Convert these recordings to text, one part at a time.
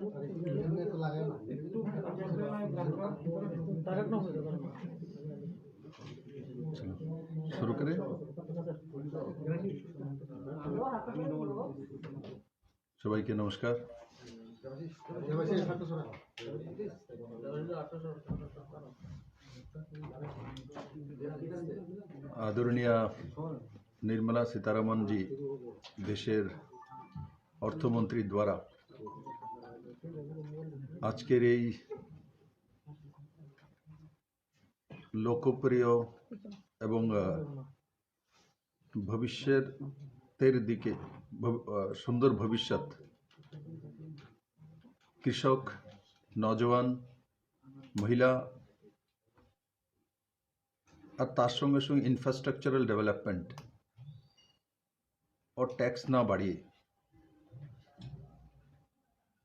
शुरू करें। সবাইকে নমস্কার। আদরণীয় নির্মলা সীতারামন জি দেশের অর্থমন্ত্রী দ্বারা আজকের এই লোকপ্রিয় এবং ভবিষ্যতের দিকে সুন্দর ভবিষ্যৎ কৃষক, নজওয়ান, মহিলা আর তার সঙ্গে সঙ্গে ইনফ্রাস্ট্রাকচারাল ডেভেলপমেন্ট ও ট্যাক্স না বাড়িয়ে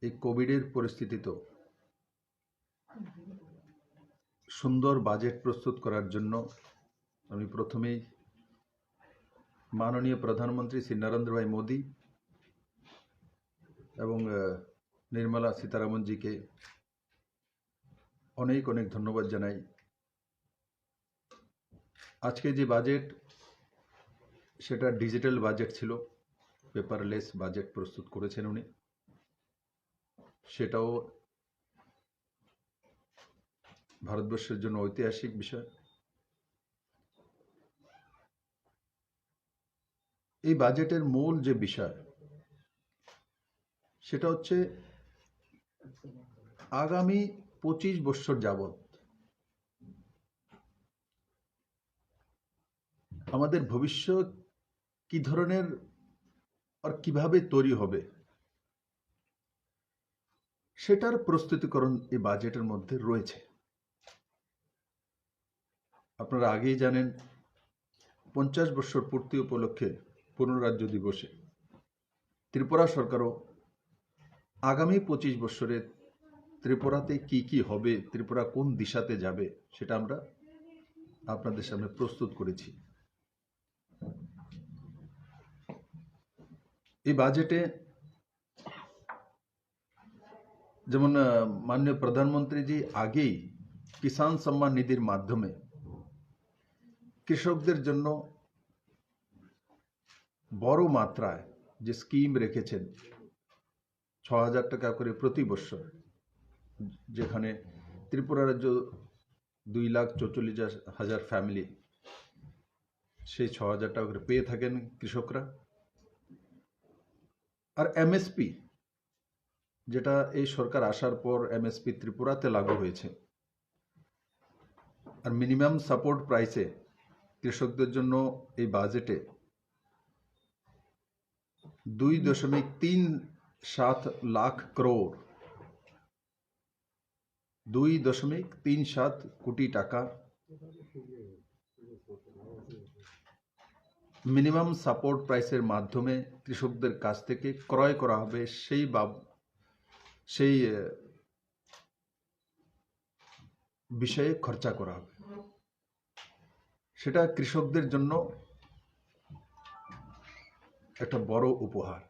এই কোভিডের পরিস্থিতিতেও সুন্দর বাজেট প্রস্তুত করার জন্য আমি প্রথমেই মাননীয় প্রধানমন্ত্রী শ্রী নরেন্দ্র ভাই মোদী এবং নির্মলা সীতারামন জিকে অনেক অনেক ধন্যবাদ জানাই। আজকে যে বাজেট সেটা ডিজিটাল বাজেট ছিল, পেপারলেস বাজেট প্রস্তুত করেছেন উনি। সেটাও ভারতবর্ষের জন্য ঐতিহাসিক বিষয়। এই বাজেটের মূল যে বিষয় সেটা হচ্ছে আগামী 25 বছর যাবৎ আমাদের ভবিষ্যৎ কি ধরনের আর কিভাবে তৈরি হবে সেটার প্রস্তুতিকরণ এই বাজেটের মধ্যে রয়েছে। আপনারা আগেই জানেন 50 বছর পূর্তি উপলক্ষে পূর্ণরাজ্য দিবসে ত্রিপুরা সরকারও আগামী 25 বছরে ত্রিপুরাতে কি কি হবে, ত্রিপুরা কোন দিশাতে যাবে সেটা আমরা আপনাদের সামনে প্রস্তুত করেছি। এই বাজেটে যেমন মাননীয় প্রধানমন্ত্রীজি আগেই কিষাণ সম্মান নিধির মাধ্যমে কৃষকদের জন্য বড় মাত্রায় যে স্কিম রেখেছেন 6,000 টাকা করে প্রতি বছর, যেখানে ত্রিপুরা রাজ্য 2,44,000 ফ্যামিলি সেই 6,000 টাকা করে পেয়ে থাকেন কৃষকরা। আর এমএসপি যেটা এই সরকার আসার পর এমএসপি ত্রিপুরাতে লাগু হয়েছে, আর মিনিমাম সাপোর্ট প্রাইসে কৃষকদের জন্য এই বাজেটে 2.37 লাখ করোড় 2.37 কোটি টাকা মিনিমাম সাপোর্ট প্রাইসের মাধ্যমে কৃষকদের কাছ থেকে ক্রয় করা হবে। সেই বিষয়ে খরচা করা হবে। সেটা কৃষকদের জন্য একটা বড় উপহার।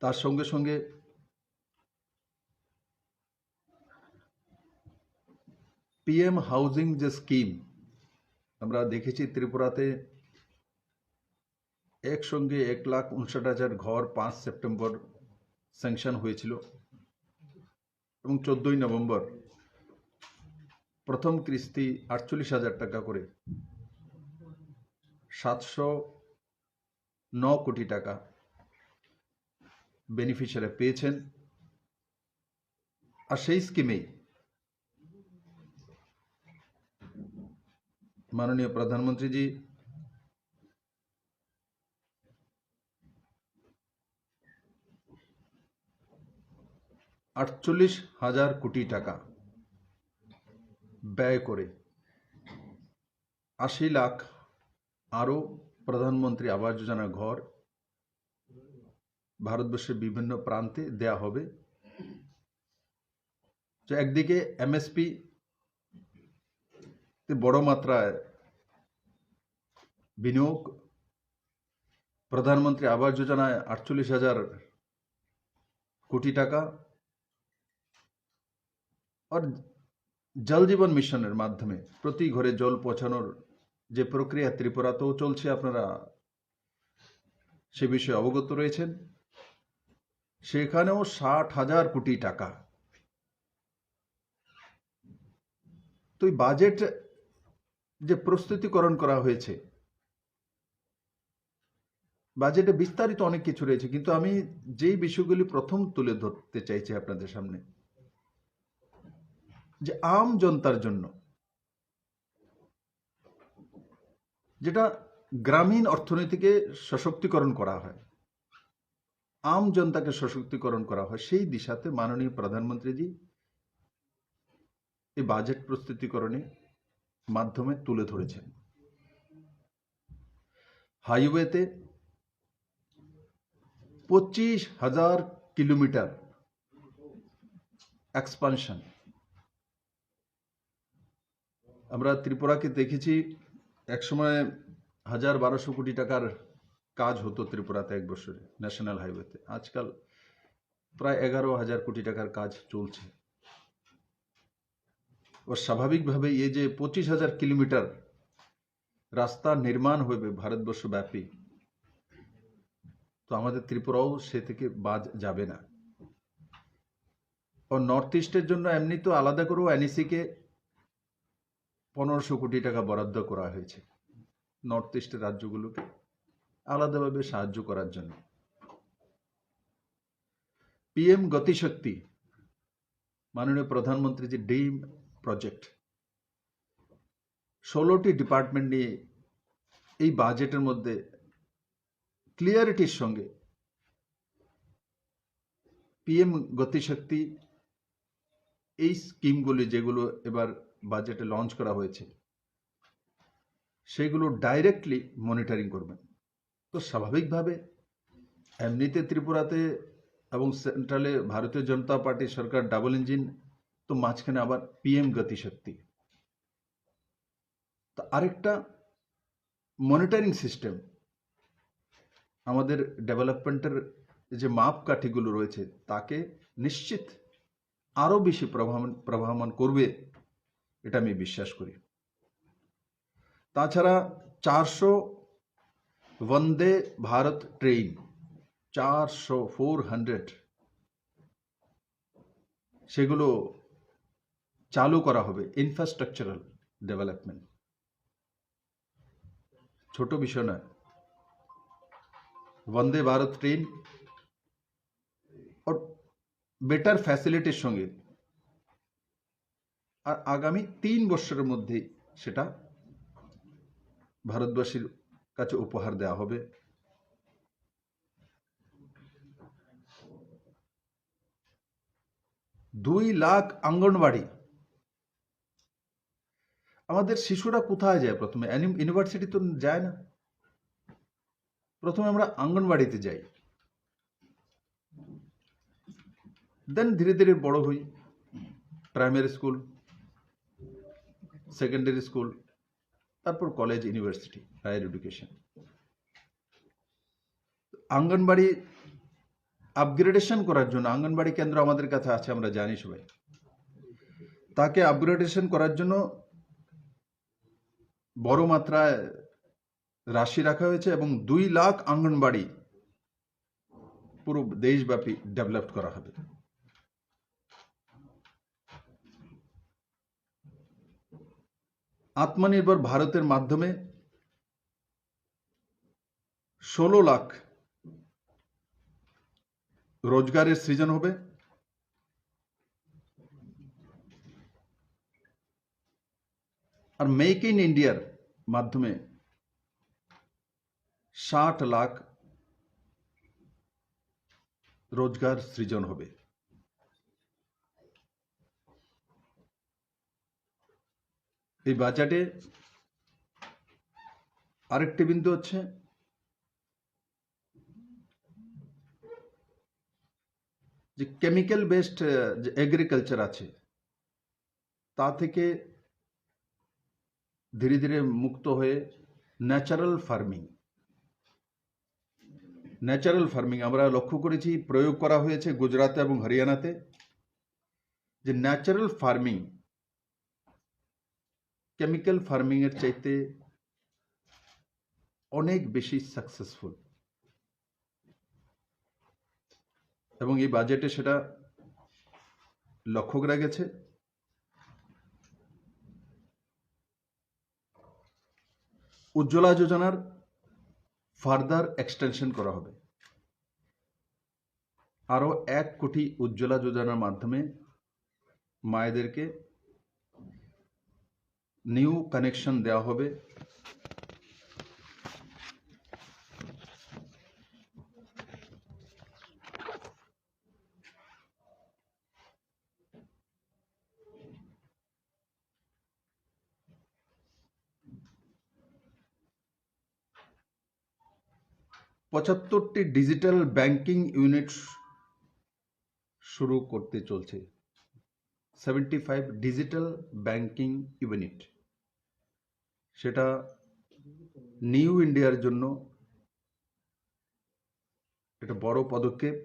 তার সঙ্গে সঙ্গে পিএম হাউজিং যে স্কিম আমরা দেখেছি ত্রিপুরাতে একসঙ্গে 1,59,000 ঘর 5 সেপ্টেম্বর স্যাংশন হয়েছিল এবং 14ই নভেম্বর প্রথম কিস্তি 48,000 টাকা করে 709 কোটি টাকা বেনিফিশিয়ারি পেয়েছেন। আর সেই স্কিমেই মাননীয় প্রধানমন্ত্রীজি $48,000 কোটি টাকা ব্যয় করে 80 লাখ আরও প্রধানমন্ত্রী আবাস যোজনা ঘর ভারতবর্ষের বিভিন্ন প্রান্তে দেয়া হবে। তো একদিকে এমএসপি বড় মাত্রায় বিনিয়োগ, প্রধানমন্ত্রী আবাস যোজনায় 48,000 কোটি টাকা আর জল জীবন মিশনের মাধ্যমে প্রতি ঘরে জল পৌঁছানোর যে প্রক্রিয়া ত্রিপুরাতেও চলছে, আপনারা সে বিষয়ে অবগত রয়েছেন। সেখানেও 60,000 কোটি টাকা। তো এই বাজেট যে প্রস্তুতিকরণ করা হয়েছে, বাজেটে বিস্তারিত অনেক কিছু রয়েছে, কিন্তু আমি যেই বিষয়গুলি প্রথম তুলে ধরতে চাইছি আপনাদের সামনে, যে আম জনতার জন্য যেটা গ্রামীণ অর্থনীতিকে সশক্তিকরণ করা হয়, আম জনতাকে সশক্তিকরণ করা হয়, সেই দিশাতে মাননীয় প্রধানমন্ত্রীজি এই বাজেট প্রস্তুতিকরণে মাধ্যমে তুলে ধরেছেন। হাইওয়েতে 25,000 কিলোমিটার এক্সপানশন। আমরা ত্রিপুরাকে দেখেছি একসময় 1,200 কোটি টাকার কাজ হতো ত্রিপুরাতে এক বছরে ন্যাশনাল হাইওয়েতে। আজকাল প্রায় 11,000 কোটি টাকার কাজ চলছে। ও স্বাভাবিকভাবে এই যে 25,000 কিলোমিটার রাস্তা নির্মাণ হবে ভারতবর্ষ ব্যাপী, তো আমাদের ত্রিপুরাও সে থেকে বাদ যাবে না। ও নর্থ ইস্টের জন্য এমনি তো আলাদা করেও এনইসিকে 1500 কোটি টাকা বরাদ্দ করা হয়েছে নর্থ ইস্টের রাজ্যগুলোকে আলাদাভাবে সাহায্য করার জন্য। পিএম গতিশক্তি, মাননীয় প্রধানমন্ত্রী যে ড্রিম প্রজেক্ট, 16টি ডিপার্টমেন্ট নিয়ে এই বাজেটের মধ্যে ক্লিয়ারিটির সঙ্গে পিএম গতিশক্তি এই স্কিমগুলি যেগুলো এবার বাজেটে লঞ্চ করা হয়েছে সেগুলো ডাইরেক্টলি মনিটরিং করবেন। তো স্বাভাবিকভাবে এমনিতে ত্রিপুরাতে এবং সেন্ট্রালে ভারতীয় জনতা পার্টি সরকার ডাবল ইঞ্জিন, তো মাঝখানে আবার পিএম গতিশক্তি। তো আরেকটা মনিটরিং সিস্টেম, আমাদের ডেভেলপমেন্টের যে মাপকাঠিগুলো রয়েছে তাকে নিশ্চিত আরো বেশি প্রভাবমান করবে, এটা আমি বিশ্বাস করি। তাছাড়া 400 বন্দে ভারত ট্রেন, 400 সেগুলো চালু করা হবে। ইনফ্রাস্ট্রাকচারাল ডেভেলপমেন্ট ছোট বিষয় নয়। বন্দে ভারত ট্রেন और বেটার ফ্যাসিলিটির সঙ্গে আর আগামী 3 বছরের মধ্যে সেটা ভারতবাসীর কাছে উপহার দেওয়া হবে। 2 লাখ অঙ্গনবাড়ি। আমাদের শিশুরা কোথায় যায়? প্রথমে ইউনিভার্সিটি তো যায় না, প্রথমে আমরা অঙ্গনবাড়িতে যাই, দেন ধীরে ধীরে বড় হই, প্রাইমারি স্কুল, সেকেন্ডারি স্কুল, তারপর college, university, higher education. Anganwadi upgradation করার জন্য, অঙ্গনবাড়ি কেন্দ্র আমাদের কাছে আছে, আমরা জানি সবাই, তাকে আপগ্রেডেশন করার জন্য বড় মাত্রায় রাশি রাখা হয়েছে এবং 2 লাখ অঙ্গনবাড়ি পুরো দেশব্যাপী ডেভেলপ করা হবে। আত্মনির্ভর ভারতের মাধ্যমে 16 লাখ রোজগারের সৃজন হবে। আর মেক ইন ইন্ডিয়ার মাধ্যমে 60 লাখ রোজগার সৃজন হবে। এই বাজেটে আরেকটি বিন্দু হচ্ছে যে কেমিক্যাল বেসড যে এগ্রিকালচার আছে তা থেকে ধীরে ধীরে মুক্ত হয়ে ন্যাচারাল ফার্মিং, ন্যাচারাল ফার্মিং আমরা লক্ষ্য করেছি, প্রয়োগ করা হয়েছে গুজরাতে এবং হরিয়ানাতে, যে ন্যাচারাল ফার্মিং কেমিক্যাল ফার্মিং এর চাইতে অনেক বেশি সাকসেসফুল, এবং এই বাজেটে সেটা লক্ষ্য করা গেছে। উজ্জ্বলা যোজনার ফার্দার এক্সটেনশন করা হবে, আরো 1 কোটি উজ্জ্বলা যোজনার মাধ্যমে মায়েদেরকে নিউ কানেকশন দেওয়া হবে। পঁচাত্তরটি ডিজিটাল ব্যাংকিং ইউনিট শুরু করতে চলছে। 75 ডিজিটাল ব্যাংকিং ইউনিট, সেটা নিউ ইন্ডিয়ার জন্য এটা বড় পদক্ষেপ।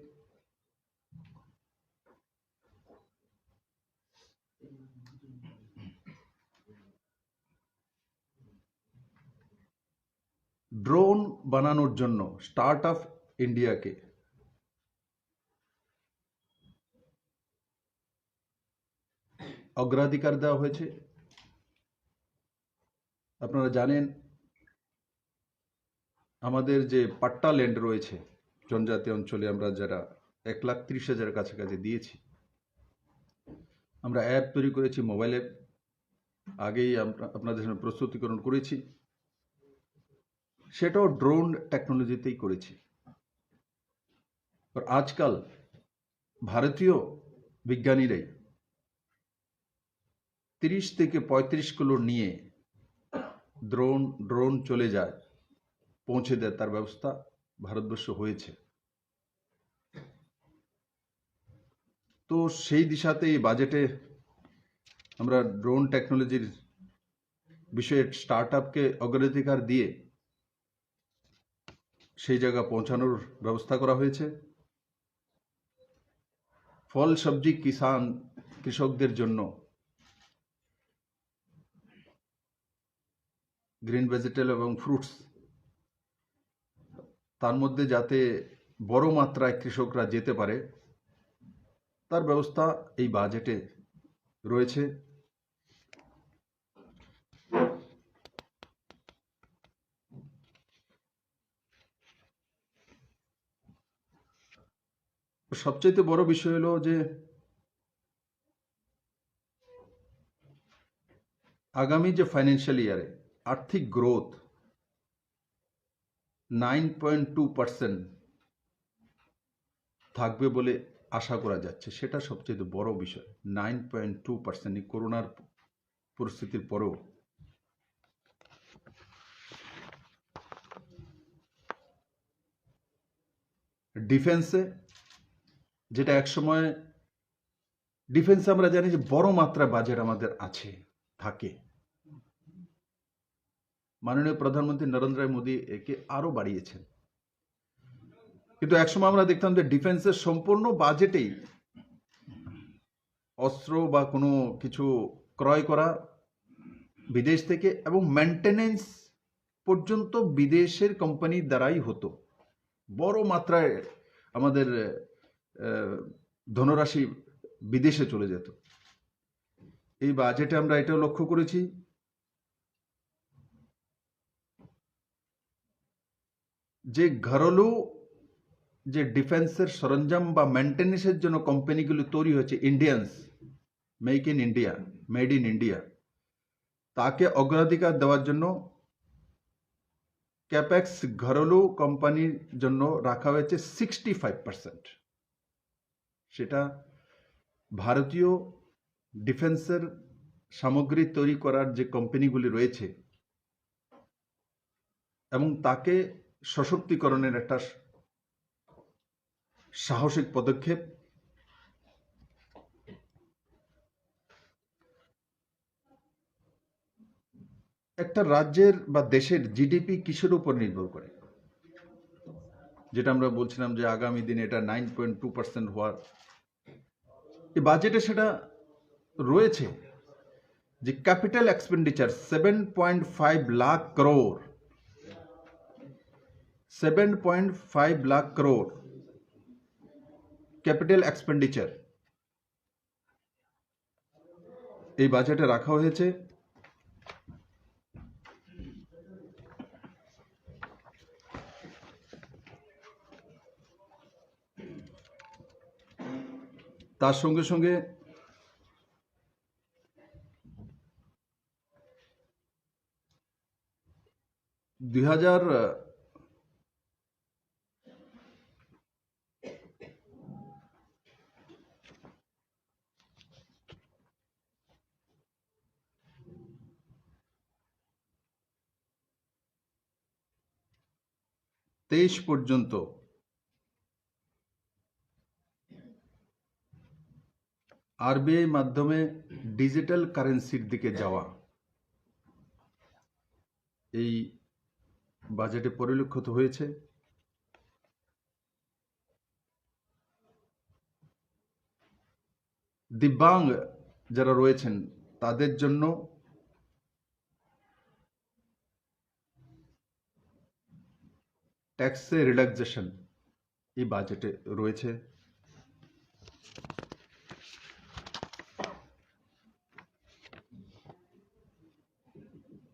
ড্রোন বানানোর জন্য স্টার্ট আপ ইন্ডিয়াকে অগ্রাধিকার দেওয়া হয়েছে। আপনারা জানেন আমাদের যে পাট্টা ল্যান্ড রয়েছে জনজাতি অঞ্চলে, আমরা যারা 1,30,000 কাছাকাছি দিয়েছি, আমরা অ্যাপ তৈরি করেছি, মোবাইল অ্যাপ, আগেই আপনাদের সামনে প্রস্তুতিকরণ করেছি, সেটাও ড্রোন টেকনোলজিতেই করেছি। আজকাল ভারতীয় বিজ্ঞানীরাই 30 থেকে 35 কিলো নিয়ে ড্রোন চলে যায়, পৌঁছে দেয়, তার ব্যবস্থা ভারতবর্ষ হয়েছে। তো সেই দিশাতে এই বাজেটে আমরা ড্রোন টেকনোলজির বিষয়ে স্টার্ট আপকে অগ্রাধিকার দিয়ে সেই জায়গা পৌঁছানোর ব্যবস্থা করা হয়েছে। ফল সবজি কৃষকদের জন্য গ্রিন ভেজিটেবল এবং ফ্রুটস, তার মধ্যে যাতে বড় মাত্রায় কৃষকরা যেতে পারে তার ব্যবস্থা এই বাজেটে রয়েছে। সবচেয়ে বড় বিষয় হলো যে আগামী যে ফাইন্যান্সিয়াল ইয়ারে আর্থিক গ্রোথ 9.2% থাকবে বলে আশা করা যাচ্ছে। সেটা সবচেয়ে বড় বিষয়। 9.2% করোনার পরিস্থিতির পরেও। ডিফেন্সে, যেটা একসময় ডিফেন্সে আমরা জানি যে বড় মাত্রা বাজেট আমাদের আছে, থাকে, মাননীয় প্রধানমন্ত্রী নরেন্দ্র মোদী একে আরো বাড়িয়েছেন। কিন্তু একসময় আমরা দেখতাম যে ডিফেন্সের সম্পূর্ণ বাজেটেই অস্ত্র বা কোনো কিছু ক্রয় করা বিদেশ থেকে, এবং মেনটেনেন্স পর্যন্ত বিদেশের কোম্পানির দ্বারাই হতো। বড় মাত্রায় আমাদের ধনরাশি বিদেশে চলে যেত। এই বাজেটে আমরা এটাও লক্ষ্য করেছি যে ঘরেলু যে ডিফেন্সের সরঞ্জাম বা মেনটেনেন্সের জন্য কোম্পানিগুলো তৈরি হয়েছে, Indians, make in India, made in India, তাকে অগ্রাধিকার দেওয়ার জন্য ক্যাপেক্স ঘরেলু কোম্পানির জন্য রাখা হয়েছে 65%। সেটা ভারতীয় ডিফেন্সের সামগ্রী তৈরি করার যে কোম্পানিগুলি রয়েছে এবং তাকে সশক্তিকরণের একটা সাহসিক পদক্ষেপ। একটা রাজ্যের বা দেশের জিডিপি কিসের উপর নির্ভর করে? যেটা আমরা বলছিলাম যে আগামী দিনে এটা 9.2% হওয়ার, এই বাজেটে সেটা রয়েছে যে capital expenditure 7.5 lakh crore, 7.5 lakh crore capital expenditure এই বাজেটে রাখা হয়েছে। তার সঙ্গে সঙ্গে দুই হাজার 23 পর্যন্ত আরবিআই মাধ্যমে ডিজিটাল কারেন্সির দিকে যাওয়া এই বাজেটে পরিলক্ষিত হয়েছে। দিব্যাঙ্গ যারা রয়েছেন তাদের জন্য ট্যাক্সে রিল্যাক্সেশন এই বাজেটে রয়েছে।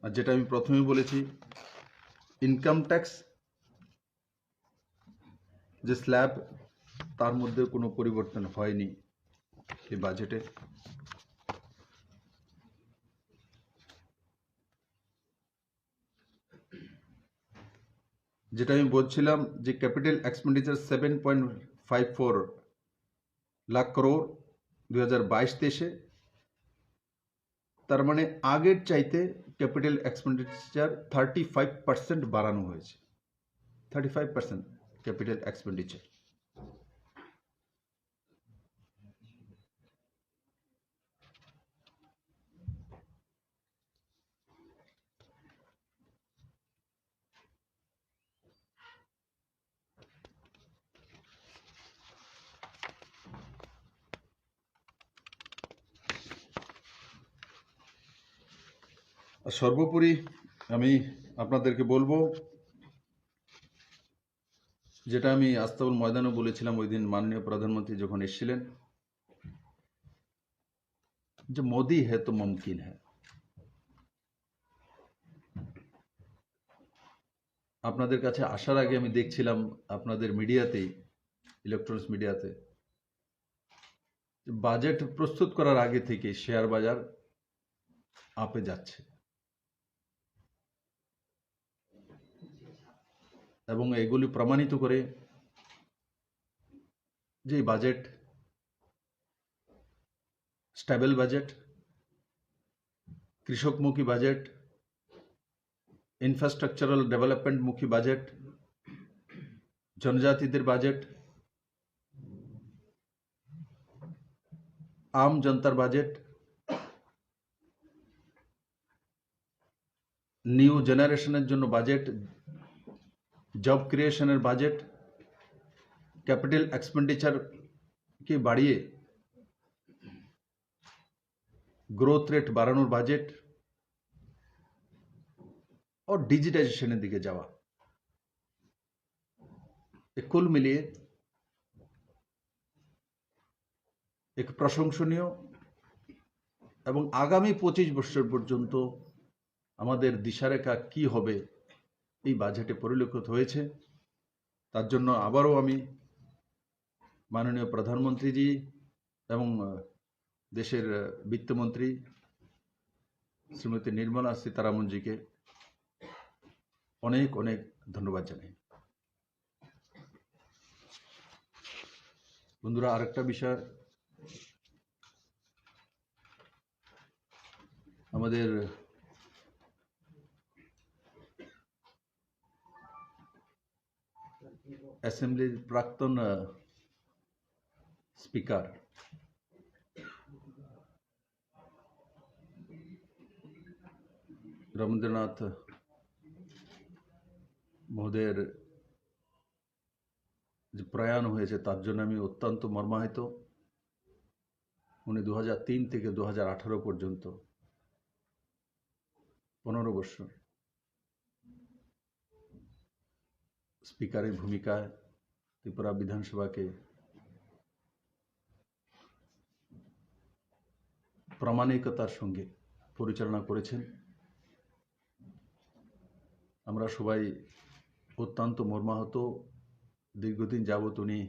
আর যেটা আমি প্রথমেই বলেছি, ইনকাম ট্যাক্স যে স্ল্যাব তার মধ্যে কোনো পরিবর্তন হয়নি এই বাজেটে। যেটা আমি বলছিলাম যে ক্যাপিটাল এক্সপেন্ডিচার 7.54 লাখ crore 2022-23-এ, তার মানে আগের চাইতে ক্যাপিটাল এক্সপেন্ডিচার 35% বাড়ানো হয়েছে। 35% ক্যাপিটাল এক্সপেন্ডিচার। আর সর্বোপরি আমি আপনাদেরকে বলবো, যেটা আমি আস্তাবল ময়দানে বলেছিলাম ওই দিন মাননীয় প্রধানমন্ত্রী যখন এসেছিলেন, যে মোদি है तो मुमकिन है। আপনাদের কাছে আসার আগে আমি দেখছিলাম আপনাদের মিডিয়াতেই, ইলেকট্রনিক্স মিডিয়াতে, বাজেট প্রস্তুত করার আগে থেকে শেয়ার বাজার আপে যাচ্ছে এবং এগুলি প্রমাণিত করে যে বাজেট স্টেবল বাজেট, কৃষকমুখী বাজেট, ইনফ্রাস্ট্রাকচারাল ডেভেলপমেন্টমুখী বাজেট, জনজাতিদের বাজেট, আম জনতার বাজেট, নিউ জেনারেশনের জন্য বাজেট, জব ক্রিয়েশনের বাজেট, ক্যাপিটাল এক্সপেন্ডিচারকে বাড়িয়ে গ্রোথ রেট বাড়ানোর বাজেট और ডিজিটাইজেশনের দিকে যাওয়া, কুল মিলিয়ে এক প্রশংসনীয় এবং আগামী 25 বছর পর্যন্ত আমাদের দিশারেখা কি হবে এই বাজেটে পরিলক্ষিত হয়েছে। তার জন্য আবারও আমি মাননীয় প্রধানমন্ত্রীজি এবং দেশের বিত্তমন্ত্রী শ্রীমতী নির্মলা সীতারামনজিকে অনেক অনেক ধন্যবাদ জানাই। বন্ধুরা, আরেকটা বিষয়, আমাদের অ্যাসেম্বলির প্রাক্তন স্পিকার রবীন্দ্রনাথ মহোদয়ের যে প্রয়াণ হয়েছে তার জন্য আমি অত্যন্ত মর্মাহত। উনি 2003 থেকে 2018 পর্যন্ত 15 বছর স্পিকারের ভূমিকায় ত্রিপুরা বিধানসভাকে প্রামাণিকতার সঙ্গে পরিচালনা করেছেন। আমরা সবাই অত্যন্ত মর্মাহত। দীর্ঘদিন যাবৎ উনি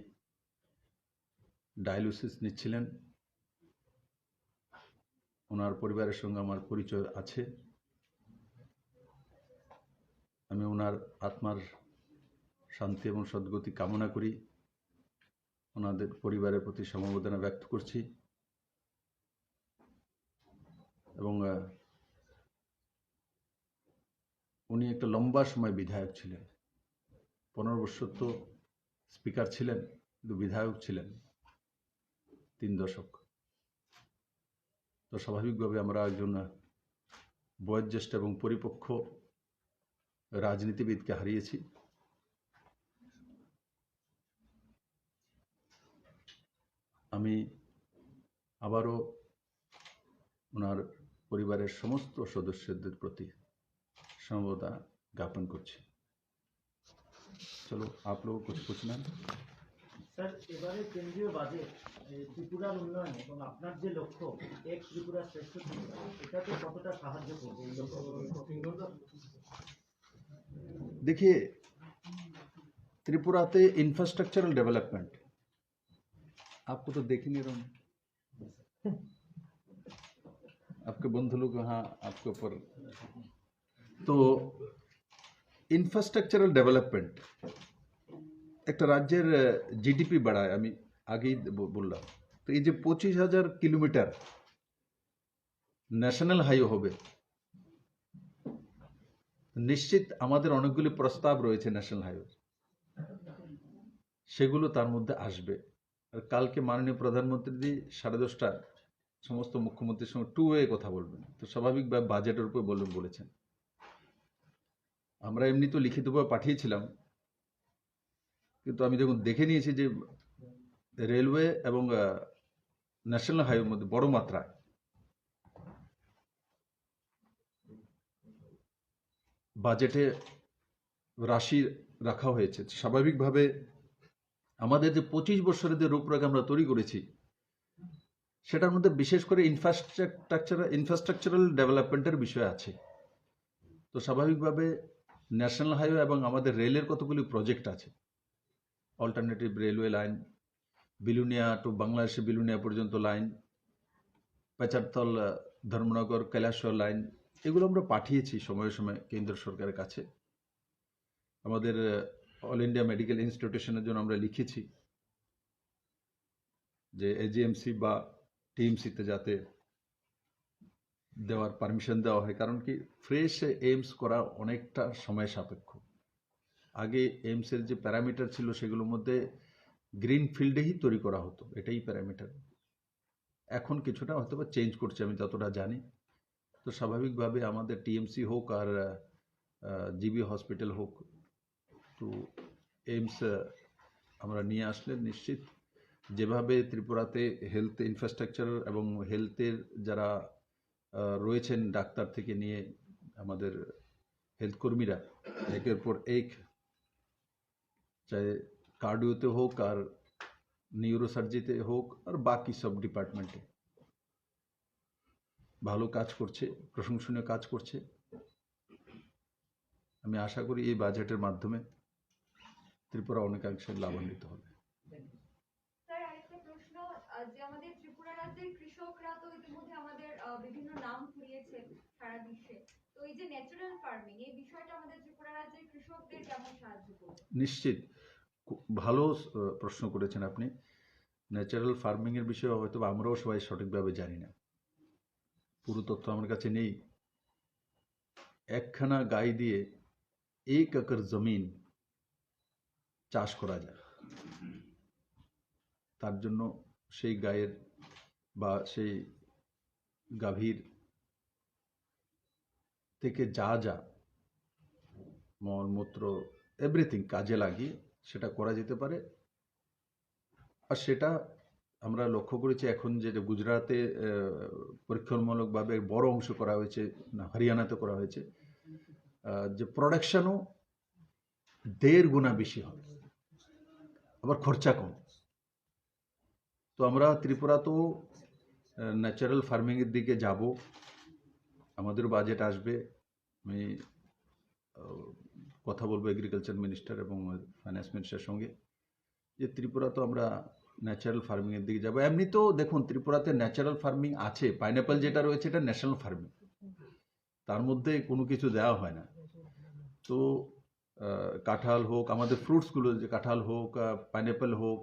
ডায়ালিসিস নিচ্ছিলেন। ওনার পরিবারের সঙ্গে আমার পরিচয় আছে। আমি ওনার আত্মার শান্তি এবং সদ্গতি কামনা করি। ওনাদের পরিবারের প্রতি সমবেদনা ব্যক্ত করছি এবং উনি একটা লম্বা সময় বিধায়ক ছিলেন। 15 বছর তো স্পিকার ছিলেন, কিন্তু বিধায়ক ছিলেন 3 দশক। তো স্বাভাবিকভাবে আমরা একজন বয়োজ্যেষ্ঠ এবং পরিপক্ক রাজনীতিবিদকে হারিয়েছি। আমি আবারও ওনার পরিবারের সমস্ত সদস্যদের প্রতি সমবেদনা ज्ञापन করছি। চলো आप लोग कुछ पूछना है? স্যার, এবারে কেন্দ্রীয় বাজেট ত্রিপুরার উন্নয়ন এবং আপনার যে লক্ষ্য এক ত্রিপুরা শ্রেষ্ঠ ত্রিপুরা, এটাতে কতটা সাহায্য করবে? देखिए, त्रिपुराते इंफ्रास्ट्रक्चरल डेवलपमेंट आपको तो देख ही नहीं रहा हूं। आपके बंधु लोग वहाँ आपके ऊपर तो ইনফ্রাস্ট্রাকচারাল ডেভেলপমেন্ট একটা রাজ্যের জিডিপি বাড়ায়, আমি আগেই বললাম। তো এই যে 25,000 কিলোমিটার ন্যাশনাল হাইওয়ে হবে, নিশ্চিত আমাদের অনেকগুলি প্রস্তাব রয়েছে ন্যাশনাল হাইওয়ে, সেগুলো তার মধ্যে আসবে। আর কালকে মাননীয় প্রধানমন্ত্রী 10:30 সমস্ত মুখ্যমন্ত্রীর সঙ্গে 2 ওয়ে কথা বলবেন। তো স্বাভাবিকভাবে বাজেটের উপর বলেছেন। আমরা এমনি তো লিখিতভাবে পাঠিয়েছিলাম, কিন্তু আমি যখন দেখে নিয়েছি যে রেলওয়ে এবং ন্যাশনাল হাইওয়ের মধ্যে বড় মাত্রায় বাজেটে রাশি রাখা হয়েছে, স্বাভাবিকভাবে আমাদের যে 25 বছরের যে রূপরেখা আমরা তৈরি করেছি, সেটার মধ্যে বিশেষ করে ইনফ্রাস্ট্রাকচারাল ডেভেলপমেন্টের বিষয় আছে। তো স্বাভাবিকভাবে ন্যাশনাল হাইওয়ে এবং আমাদের রেলের কতগুলি প্রজেক্ট আছে, alternative railway line, Belonia to বাংলাদেশে বিলুনিয়া পর্যন্ত লাইন, পেচারতল ধর্মনগর কৈলাসহর লাইন, এগুলো আমরা পাঠিয়েছি সময়ে সময়ে কেন্দ্র সরকারের কাছে। আমাদের অল ইন্ডিয়া মেডিকেল ইনস্টিটিউশনের জন্য আমরা লিখেছি যে এজিএমসি বা টিএমসিতে যাতে দেওয়ার পারমিশন দেওয়া হয়। কারণ কি, ফ্রেশ এইমস করা অনেকটা সময় সাপেক্ষ। আগে এইমসের যে প্যারামিটার ছিল সেগুলোর মধ্যে গ্রিন ফিল্ডেই তৈরি করা হতো, এটাই প্যারামিটার। এখন কিছুটা হয়তো বা চেঞ্জ করছে, আমি যতটা জানি। তো স্বাভাবিকভাবে আমাদের টিএমসি হোক আর জিবি হসপিটাল হোক, তো এইমস আমরা নিয়ে আসলে নিশ্চিত যেভাবে ত্রিপুরাতে হেলথ ইনফ্রাস্ট্রাকচার এবং হেলথের যারা রয়েছেন, ডাক্তার থেকে নিয়ে আমাদের হেলথ কর্মীরা একের পর এক, চাहे কার্ডিওতে হোক আর নিউরোসার্জিতে হোক আর বাকি সব ডিপার্টমেন্টে ভালো কাজ করছে, প্রশংসনীয় কাজ করছে। আমি আশা করি এই বাজেটের মাধ্যমে ত্রিপুরা অনেকাংশে লাভান্বিত হবে। স্যার, আরেকটা প্রশ্ন, যে আমাদের ত্রিপুরা রাজ্যের কৃষকরা তো ইতিমধ্যে আমাদের বিভিন্ন নাম কুড়িয়েছে সারা বিশ্বে। তো এই যে ন্যাচারাল ফার্মিং, এই বিষয়টা আমাদের ত্রিপুরা রাজ্যের কৃষকদের কেমন সাহায্য করবে? নিশ্চিত ভালো প্রশ্ন করেছেন আপনি। ন্যাচারাল ফার্মিং এর বিষয়ে হয়তো আমরাও সবাই সঠিকভাবে জানি না, পুরো তথ্য আমার কাছে নেই। একখানা গাই দিয়ে 1 একর জমিন চাষ করা যায়। তার জন্য সেই গায়ের বা সেই গাভীর থেকে যা যা মলমূত্র এভরিথিং কাজে লাগিয়ে সেটা করা যেতে পারে। আর সেটা আমরা লক্ষ্য করেছি এখন যে গুজরাটে পরীক্ষামূলকভাবে বড় অংশ করা হয়েছে, না হরিয়ানাতে করা হয়েছে, যে প্রোডাকশনও 1.5 গুণা বেশি হবে, আবার খরচা কম। তো আমরা ত্রিপুরা তো ন্যাচারাল ফার্মিংয়ের দিকে যাব, আমাদের বাজেট আসবে, আমি কথা বলবো এগ্রিকালচার মিনিস্টার এবং ফাইন্যান্স মিনিস্টারের সঙ্গে, যে ত্রিপুরা তো আমরা ন্যাচারাল ফার্মিংয়ের দিকে যাব। এমনি তো দেখুন ত্রিপুরাতে ন্যাচারাল ফার্মিং আছে, পাইনঅ্যাপল যেটা রয়েছে এটা ন্যাশনাল ফার্মিং, তার মধ্যে কোনো কিছু দেওয়া হয় না। তো কাঁঠাল হোক, আমাদের ফ্রুটসগুলো যে কাঁঠাল হোক, পাইনঅ্যাপল হোক,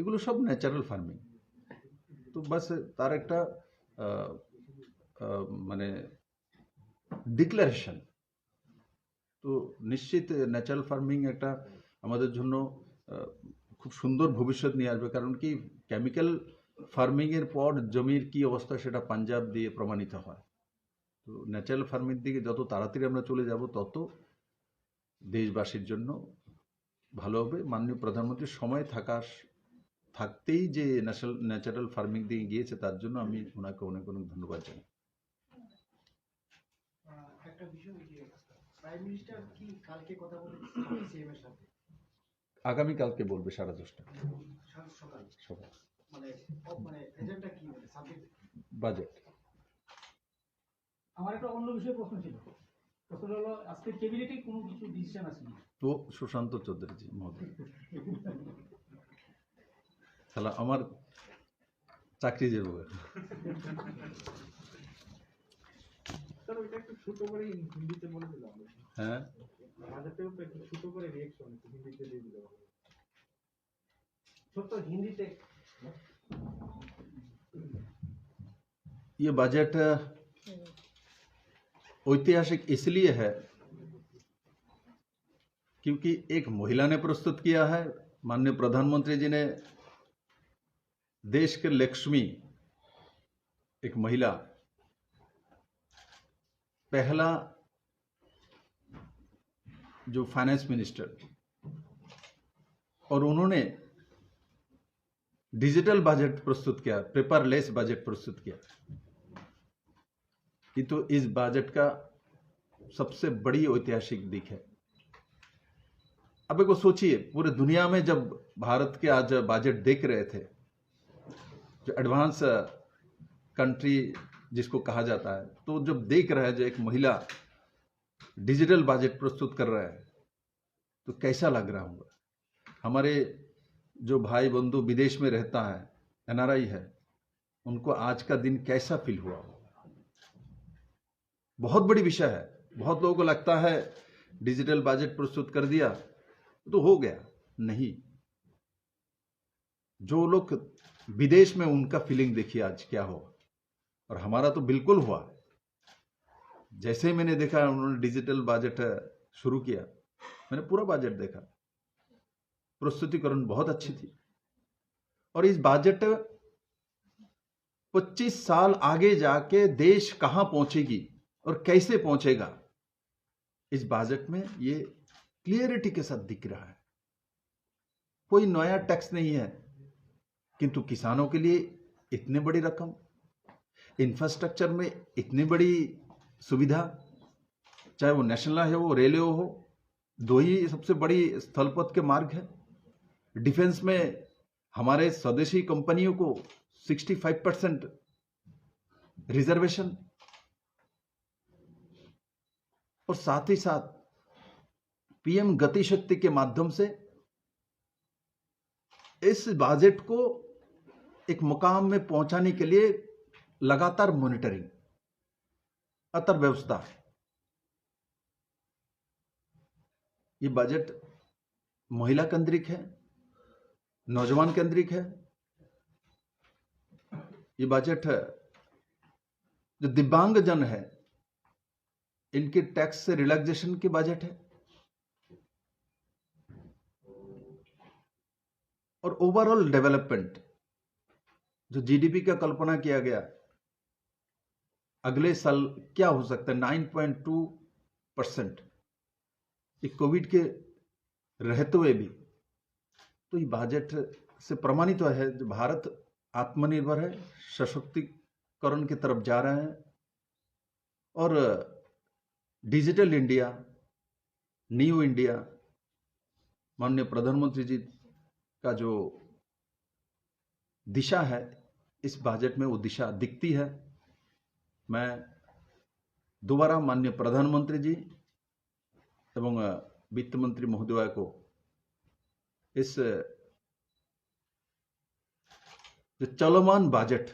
এগুলো সব ন্যাচারাল ফার্মিং। তো বাস তার একটা মানে ডিক্লারেশন। তো নিশ্চিত ন্যাচারাল ফার্মিং একটা আমাদের জন্য খুব সুন্দর ভবিষ্যৎ নিয়ে আসবে। কারণ কি, কেমিক্যাল ফার্মিংয়ের পর জমির কি অবস্থা সেটা পাঞ্জাব দিয়ে প্রমাণিত হয়। তো ন্যাচারাল ফার্মিং দিকে যত তাড়াতাড়ি আমরা চলে যাব তত দেশবাসীর জন্য ভালো হবে। মাননীয় প্রধানমন্ত্রীর সময় থাকতেই যে ন্যাচারাল ফার্মিং দিকে গিয়েছে, তার জন্য আমি ওনাকে অনেক অনেক ধন্যবাদ জানাই। একটা বিষয়, যে প্রাইম মিনিস্টার কি কালকে কথা বলেছে সিএম এর সাথে? আগামীকালকে বলবে 10:30 সকাল সকাল, মানে এজেন্ডা কি, মানে সাবজেক্ট বাজেট। আমার একটা অন্য বিষয়ে প্রশ্ন ছিল। প্রশ্নটা হলো, আজকে ক্যাবিনেটে কোনো কিছু ডিসিশন আছে না? তো সুশান্ত চৌধুরী জি মহোদয়, তাহলে আমার চাকরি যাবো। স্যার ওইটা একটু ছোট করে হিন্দিতে বলে দিলাম। হ্যাঁ, বাজেটেও তো একটু ছোট করে রিয়েকশন হিন্দিতে দিয়ে দিলাম। ছোট্ট হিন্দিতে ये बजट ऐतिहासिक इसलिए है क्योंकि एक महिला ने प्रस्तुत किया है। माननीय प्रधानमंत्री जी ने देश के लक्ष्मी, एक महिला, पहला जो फाइनेंस मिनिस्टर, और उन्होंने डिजिटल बजट प्रस्तुत किया, पेपरलेस बजट प्रस्तुत किया। ये तो इस बजट का सबसे बड़ी ऐतिहासिक दिख है। अब एक सोचिए, पूरे दुनिया में जब भारत के आज बजट देख रहे थे, जो एडवांस कंट्री जिसको कहा जाता है, तो जब देख रहा है जो एक महिला डिजिटल बजट प्रस्तुत कर रहा है, तो कैसा लग रहा होगा। हमारे जो भाई बंधु विदेश में रहता है, एनआरआई है, उनको आज का दिन कैसा फील हुआ होगा। बहुत बड़ी विषय है। बहुत लोगों को लगता है डिजिटल बजट प्रस्तुत कर दिया तो हो गया, नहीं। जो लोग विदेश में, उनका फीलिंग देखिए आज क्या हुआ, और हमारा तो बिल्कुल हुआ। जैसे ही मैंने देखा उन्होंने डिजिटल बजट शुरू किया, मैंने पूरा बजट देखा, प्रस्तुतिकरण बहुत अच्छी थी। और इस बजट 25 साल आगे जाके देश कहां पहुंचेगी और कैसे पहुंचेगा, इस बजट में ये क्लियरिटी के साथ दिख रहा है। कोई नया टैक्स नहीं है, किंतु किसानों के लिए इतनी बड़ी रकम, इंफ्रास्ट्रक्चर में इतनी बड़ी सुविधा, चाहे वो नेशनल है, वो रेलवे हो, दो ही सबसे बड़ी स्थलपथ के मार्ग है। डिफेंस में हमारे स्वदेशी कंपनियों को 65% रिजर्वेशन, और साथ ही साथ पीएम गति शक्ति के माध्यम से इस बजट को एक मुकाम में पहुंचाने के लिए लगातार मॉनिटरिंग, अतर व्यवस्था। ये बजट महिला केंद्रिक है, नौजवान केंद्रिक है। ये बजट है जो दिव्यांग जन है, इनके टैक्स से रिलैक्सेशन की बजट है। और ओवरऑल डेवलपमेंट, जो जीडीपी का कल्पना किया गया अगले साल क्या हो सकता है, 9.2%, ये कोविड के रहते हुए भी, तो ये बजट से प्रमाणित तो है जो भारत आत्मनिर्भर है, सशक्तिकरण की तरफ जा रहे हैं और डिजिटल इंडिया, न्यू इंडिया, माननीय प्रधानमंत्री जी का जो दिशा है इस बजट में वो दिशा दिखती है। मैं दोबारा माननीय प्रधानमंत्री जी एवं वित्त मंत्री महोदय को इस जो चलमान बजट,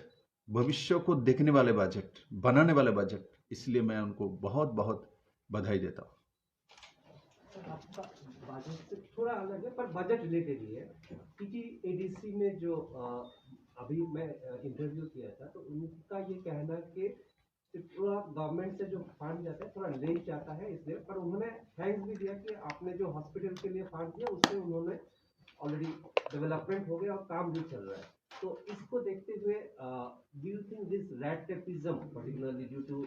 भविष्य को देखने वाले बजट, बनाने वाले बजट, इसलिए मैं उनको बहुत बहुत बधाई देता हूँ। आपका बजट से थोड़ा अलग है पर बजट रिलेटेड ही है। पीटीएडीसी में जो अभी मैं इंटरव्यू किया था तो उनका ये कहना कि त्रिपुरा गवर्नमेंट से जो फंड जाता है थोड़ा लेट जाता है इसलिए, पर उन्होंने थैंक्स भी दिया कि आपने जो हॉस्पिटल के लिए फंड दिया उससे उन्होंने ऑलरेडी डेवलपमेंट हो गया और काम भी चल रहा है। तो इसको देखते हुए do you think this rat tapeism particularly due to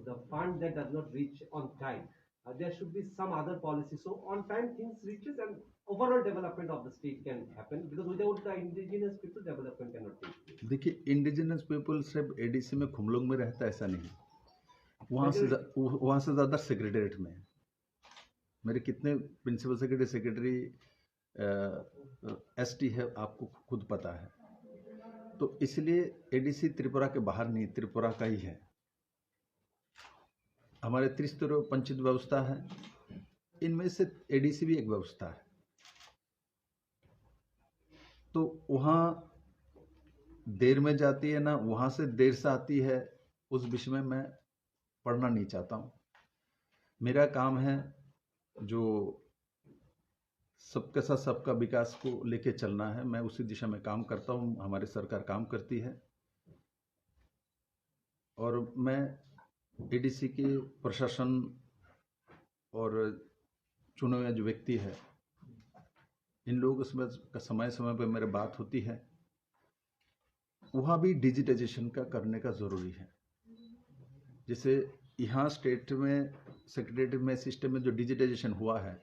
the fund that does not reach on time, there should be some other policy so on time things reaches and overall development of the state can happen, because without the indigenous people development cannot take place. देखिए, indigenous people सिर्फ ADC में खुमलोंग में रहता है ऐसा नहीं, वहाँ से ज़्यादा सेक्रेटरीट में है। मेरे कितने प्रिंसिपल सेक्रेटरी एसटी है आपको खुद पता है। तो इसलिए एडीसी त्रिपुरा के बाहर नहीं, त्रिपुरा का ही है। हमारे त्रिस्तरीय पंचायत व्यवस्था है, इनमें से एडीसी भी एक व्यवस्था है। तो वहाँ देर में जाती है ना, वहाँ से देर से आती है, उस विषय में मैं पढ़ना नहीं चाहता हूँ। मेरा काम है जो सबके साथ सबका विकास को लेके चलना है, मैं उसी दिशा में काम करता हूँ। हमारी सरकार काम करती है और मैं एडीसी के प्रशासन और चुने हुए जो व्यक्ति है, इन लोगों से समय समय पर मेरी बात होती है। वहाँ भी डिजिटाइजेशन का करने का ज़रूरी है। जैसे यहाँ स्टेट में सेक्रेटरी में सिस्टम में जो डिजिटाइजेशन हुआ है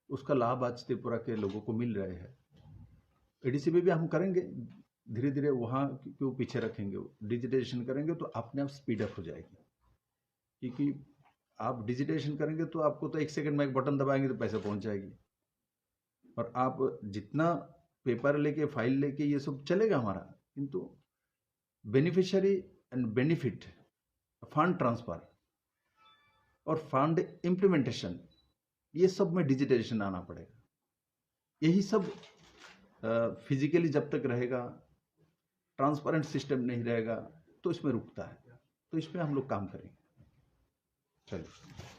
उसका लाभ आज त्रिपुरा के लोगों को मिल रहे हैं। एडीसी में भी हम करेंगे, धीरे धीरे वहाँ क्यों पीछे रखेंगे, डिजिटाइजेशन करेंगे तो अपने आप स्पीड अप हो जाएगी। क्योंकि आप डिजिटाइजेशन करेंगे तो आपको तो 1 सेकंड में एक बटन दबाएंगे तो पैसा पहुँच जाएगी। और आप जितना पेपर लेके फाइल लेके ये सब चलेगा हमारा, किंतु beneficiary and benefit, fund transfer और फंड इम्प्लीमेंटेशन, ये सब में डिजिटाइजेशन आना पड़ेगा। यही सब फिजिकली जब तक रहेगा, ट्रांसपेरेंट सिस्टम नहीं रहेगा तो इसमें रुकता है। तो इसमें हम लोग काम करेंगे। चलिए।